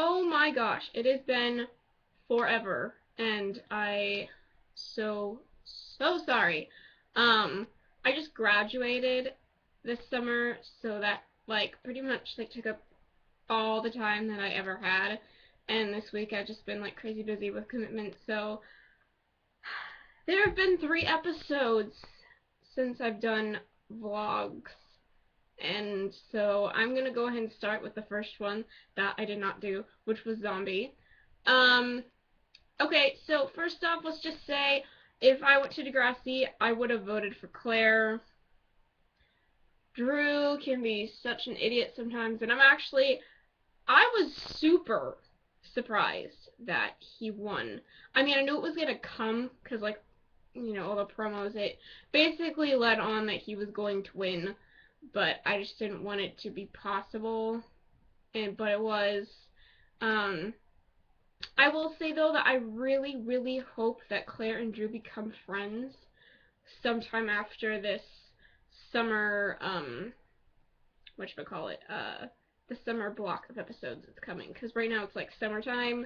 Oh my gosh, it has been forever, and so sorry. Um, I just graduated this summer, so that like pretty much like took up all the time that I ever had, and this week I've just been like crazy busy with commitments. So there have been 3 episodes since I've done vlogs. And so I'm gonna go ahead and start with the first one that I did not do, which was zombie. Um, okay, so first off, let's just say if I went to Degrassi, I would have voted for Claire. Drew can be such an idiot sometimes, and I was super surprised that he won. I mean, I knew it was gonna come, because, like, all the promos, it basically led on that he was going to win, but I just didn't want it to be possible, but it was. Um, I will say though that I really, really hope that Claire and Drew become friends sometime after this summer, whatchamacallit, the summer block of episodes that's coming, because right now it's like summertime,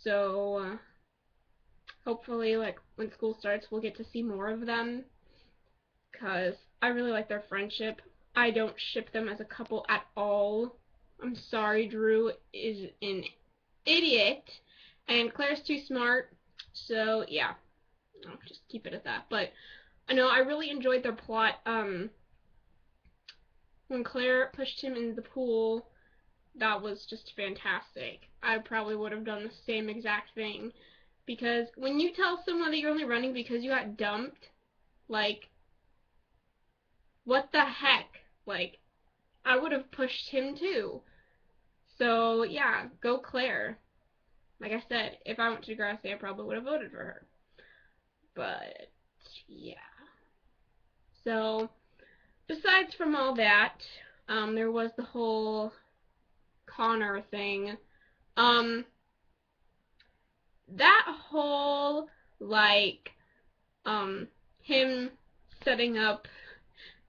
so hopefully, like, when school starts, we'll get to see more of them, because I really like their friendship. I don't ship them as a couple at all. I'm sorry, Drew is an idiot, and Claire's too smart, so yeah, I'll just keep it at that. But I know I really enjoyed their plot. When Claire pushed him in the pool, that was just fantastic. I probably would have done the same exact thing, because when you tell someone that you're only running because you got dumped, like, what the heck? Like, I would have pushed him too. So yeah, go Claire. Like I said, if I went to Degrassi, I probably would have voted for her. But yeah. So besides from all that, there was the whole Connor thing. That whole, like, him setting up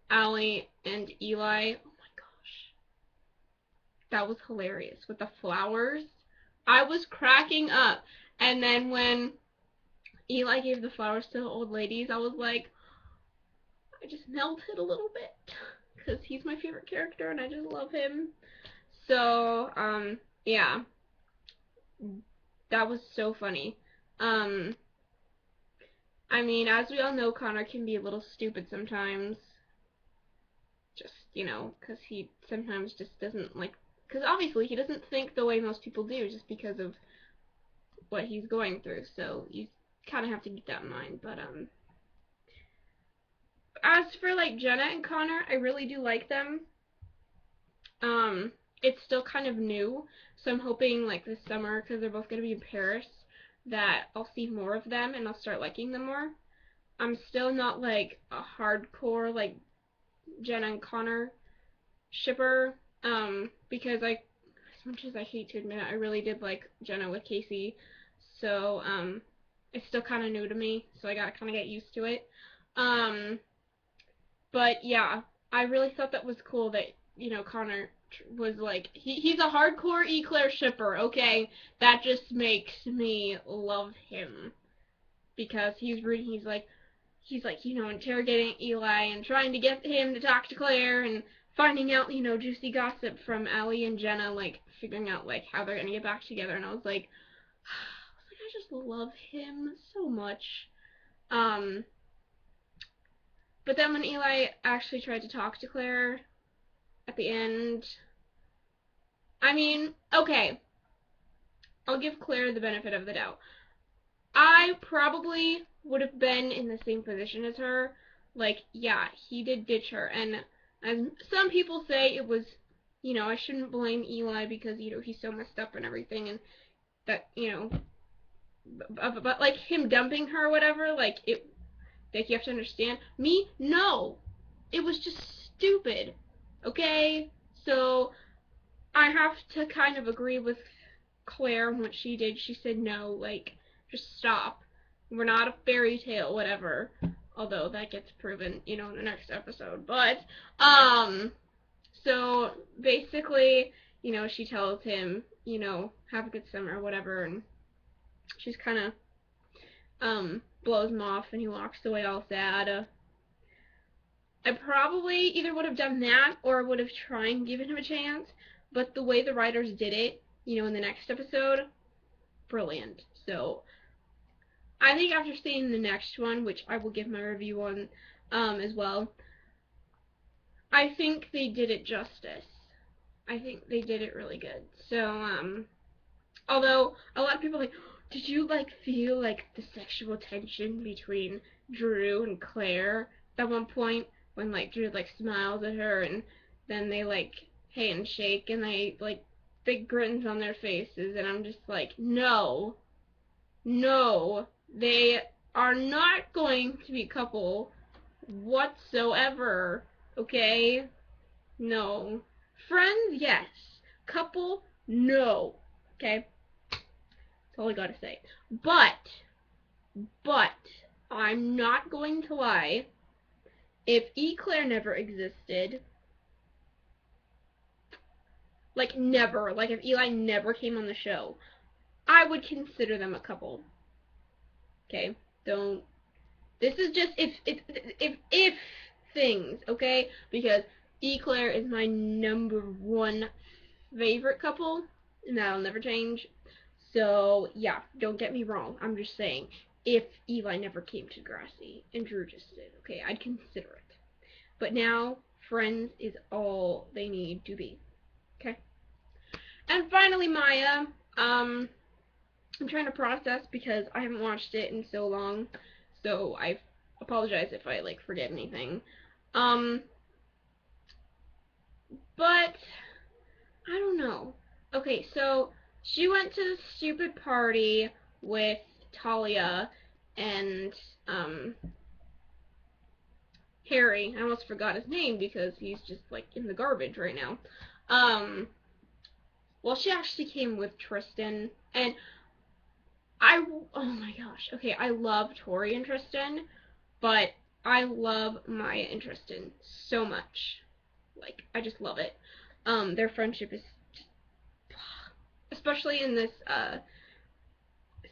Allie and Eli. Oh my gosh, that was hilarious with the flowers. I was cracking up. And then when Eli gave the flowers to the old ladies, I was like, I just melted a little bit, because he's my favorite character and I just love him. So, yeah, that was so funny. Um, I mean, as we all know, Connor can be a little stupid sometimes. Just, because he sometimes just doesn't, like, because obviously he doesn't think the way most people do just because of what he's going through. So you kind of have to keep that in mind. But, as for, like, Jenna and Connor, I really do like them. It's still kind of new, so I'm hoping, like, this summer, because they're both going to be in Paris, that I'll see more of them and I'll start liking them more. I'm still not, like, a hardcore, like, Jenna and Connor shipper, because as much as I hate to admit it, I really did like Jenna with Casey, so, it's still kind of new to me, so I gotta kind of get used to it. But yeah, I really thought that was cool that, Connor was like, he's a hardcore Eclair shipper, okay? That just makes me love him. Because he's like, interrogating Eli and trying to get him to talk to Claire and finding out, juicy gossip from Allie and Jenna, like, figuring out, like, how they're gonna get back together, and I was like, I just love him so much. But then when Eli actually tried to talk to Claire at the end, I mean, okay, I'll give Claire the benefit of the doubt. I probably would have been in the same position as her. Like, yeah, he did ditch her, and as some people say, it was, I shouldn't blame Eli because, he's so messed up and everything, and that, but like, him dumping her or whatever, like, you have to understand. Me? No! It was just stupid. Okay? So, I have to kind of agree with Claire on what she did. She said, no, like, just stop. We're not a fairy tale, whatever. Although that gets proven, in the next episode. But, so basically, she tells him, have a good summer, whatever, and she's kind of, blows him off, and he walks away all sad. I probably either would have done that or would have tried and given him a chance, but the way the writers did it, in the next episode, brilliant. So, I think after seeing the next one, which I will give my review on, as well, I think they did it justice. I think they did it really good. So, although a lot of people are like, did you feel the sexual tension between Drew and Claire at one point when Drew smiles at her and then they handshake and they big grins on their faces, and I'm just like, no, they are not going to be a couple whatsoever, okay? No. Friends, yes. Couple, no. Okay? That's all I gotta say. But, I'm not going to lie. If Eclair never existed, never, if Eli never came on the show, I would consider them a couple. Okay? Don't. This is just if things, okay? Because Eclair is my #1 favorite couple, and that'll never change. So, yeah, don't get me wrong. I'm just saying, if Eli never came to Degrassi, and Drew just did, okay, I'd consider it. But now, Friends is all they need to be. Okay? And finally, Maya. I'm trying to process because I haven't watched it in so long. So, I apologize if I, forget anything. But, I don't know. Okay, so, she went to the stupid party with Talia and, Harry. I almost forgot his name because he's just, in the garbage right now. Well, she actually came with Tristan, and oh my gosh, okay, I love Tori and Tristan, but I love Maya and Tristan so much. I just love it. Their friendship is just, especially in this,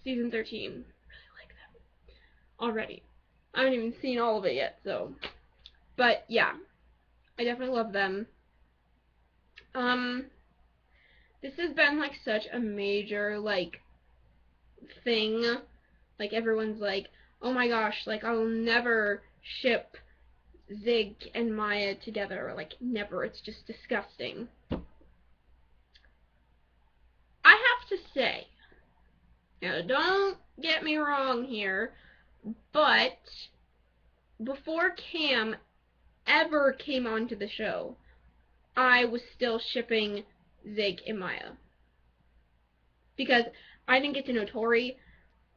season 13. Really like them already. I haven't even seen all of it yet, so. But yeah, I definitely love them. This has been such a major thing. Everyone's oh my gosh, I'll never ship Zig and Maya together. Never. It's just disgusting. I have to say, now don't get me wrong here, but before Cam ever came onto the show, I was still shipping Zig and Maya. Because I didn't get to know Tori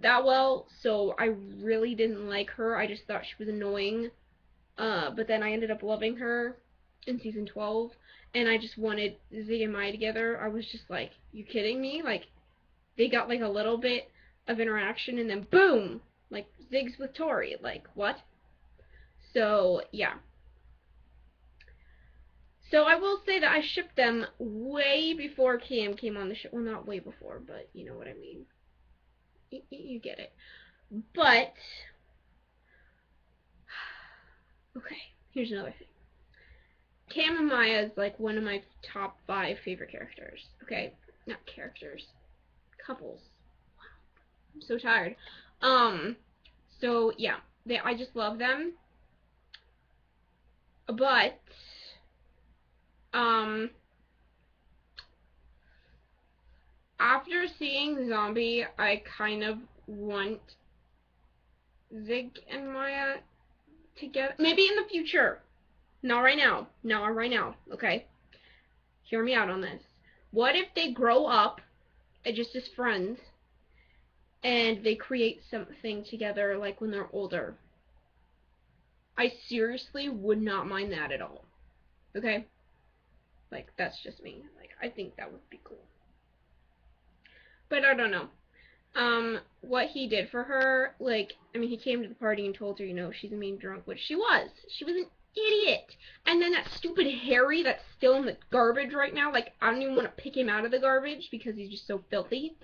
that well, so I really didn't like her. I just thought she was annoying. But then I ended up loving her in season 12, and I just wanted Zig and Maya together. I was just like, you kidding me? They got a little bit of interaction, and then boom! Zig's with Tori. What? So, yeah. So I will say that I shipped them way before Cam came on the show. Well, not way before, but you know what I mean. You get it. But, okay, here's another thing. Cam and Maya is one of my top 5 favorite characters. Okay, not characters, couples. Wow, I'm so tired. So yeah, I just love them. But, after seeing Zombie, I kind of want Zig and Maya together. Maybe in the future. Not right now. Not right now, okay? Hear me out on this. What if they grow up just as friends and they create something together when they're older? I seriously would not mind that at all. Okay? That's just me. I think that would be cool. But I don't know. What he did for her, I mean, he came to the party and told her, she's a mean drunk, which she was. She was an idiot. And then that stupid Harry that's still in the garbage right now, like, I don't even want to pick him out of the garbage because he's just so filthy.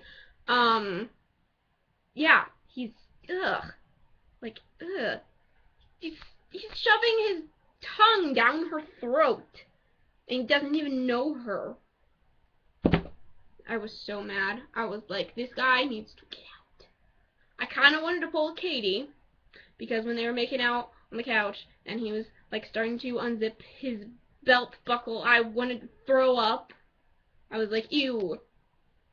Yeah, he's, ugh, like, ugh. He's, he's shoving his tongue down her throat, and he doesn't even know her. I was so mad. I was like, this guy needs to get out. I kind of wanted to pull Katie, because when they were making out on the couch, and he was, like, starting to unzip his belt buckle, I wanted to throw up. I was like, ew.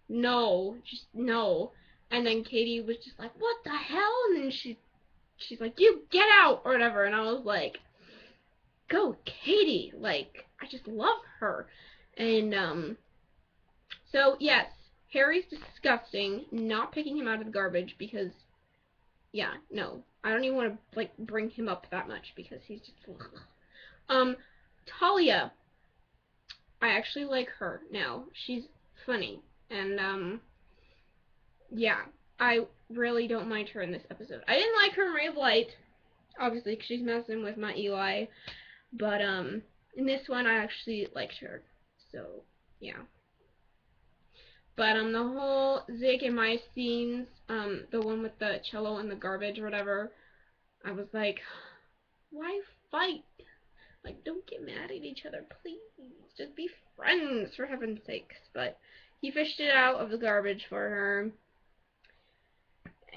No. Just, no. And then Katie was just like, what the hell? And then she's like, you get out, or whatever. And I was like, go, Katie. Like, I just love her. And, so, yes, Harry's disgusting. Not picking him out of the garbage because, yeah, no. I don't even want to, like, bring him up that much because he's just, ugh. Talia. I actually like her now. She's funny. And, yeah. I really don't mind her in this episode. I didn't like her in Ray of Light, obviously, because she's messing with my Eli. But, in this one, I actually liked her. So, yeah. But, the whole Zig and my scenes, the one with the cello and the garbage or whatever, I was like, why fight? Like, don't get mad at each other, please. Just be friends, for heaven's sakes. But he fished it out of the garbage for her.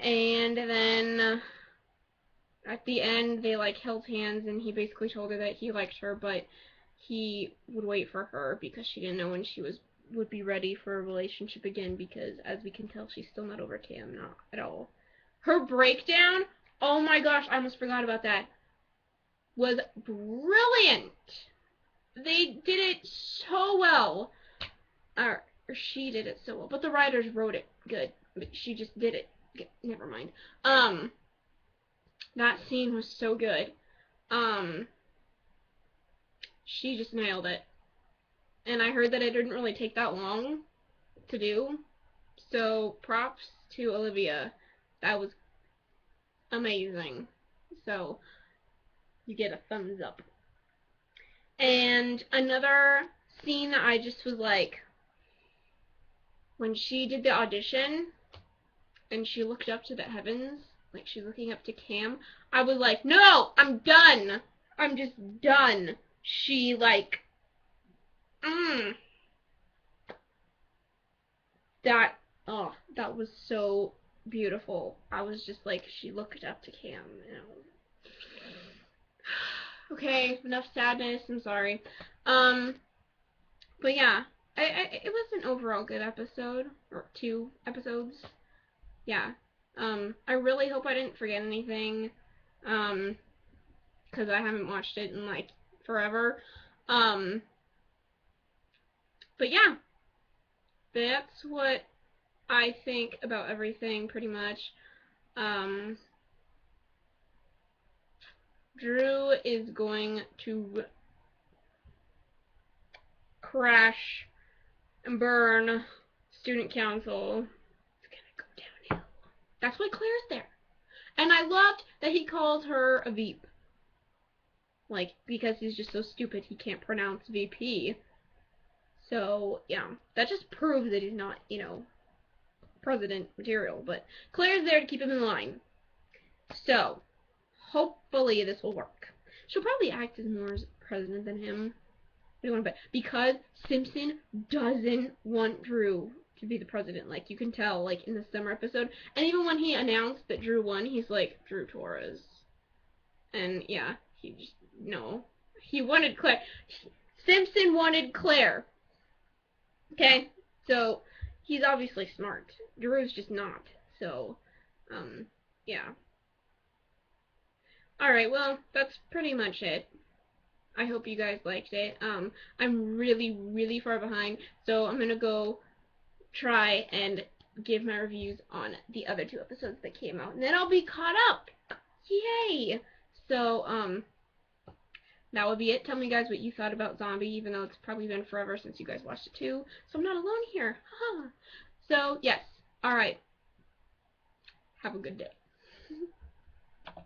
And then at the end, they, like, held hands, and he basically told her that he liked her, but he would wait for her because she didn't know when she would be ready for a relationship again, because as we can tell, she's still not over Cam, not at all. Her breakdown, oh my gosh, I almost forgot about that, was brilliant. They did it so well. Or she did it so well, but the writers wrote it good. But she just did it. Never mind. That scene was so good. She just nailed it. And I heard that it didn't really take that long to do. So props to Olivia. That was amazing. So you get a thumbs up. And another scene that I just was like, when she did the audition and she looked up to the heavens, like she's looking up to Cam, I was like, no, I'm done. I'm just done. She, like, that was so beautiful. I was just like, she looked up to Cam, and I was, okay, enough sadness, I'm sorry. But yeah, it was an overall good episode, or 2 episodes. Yeah. I really hope I didn't forget anything, because I haven't watched it in, like, forever. But yeah, that's what I think about everything, pretty much. Drew is going to crash and burn student council. It's gonna go downhill. That's why Claire's there. And I loved that he called her a Veep. Like, because he's just so stupid he can't pronounce VP. So, yeah, that just proves that he's not, you know, president material. But Claire's there to keep him in line. So, hopefully this will work. She'll probably act as more as president than him. Because Simpson doesn't want Drew to be the president. Like, you can tell, like, in the summer episode. And even when he announced that Drew won, he's like, Drew Torres. And, yeah, he just, no. He wanted Claire. Simpson wanted Claire. Okay? So, he's obviously smart. Drew's just not. So, yeah. Alright, well, that's pretty much it. I hope you guys liked it. I'm really, really far behind, so I'm gonna go try and give my reviews on the other 2 episodes that came out, and then I'll be caught up. Yay! So, that would be it. Tell me, guys, what you thought about Zombie, even though it's probably been forever since you guys watched it too, so I'm not alone here. So, yes. Alright. Have a good day.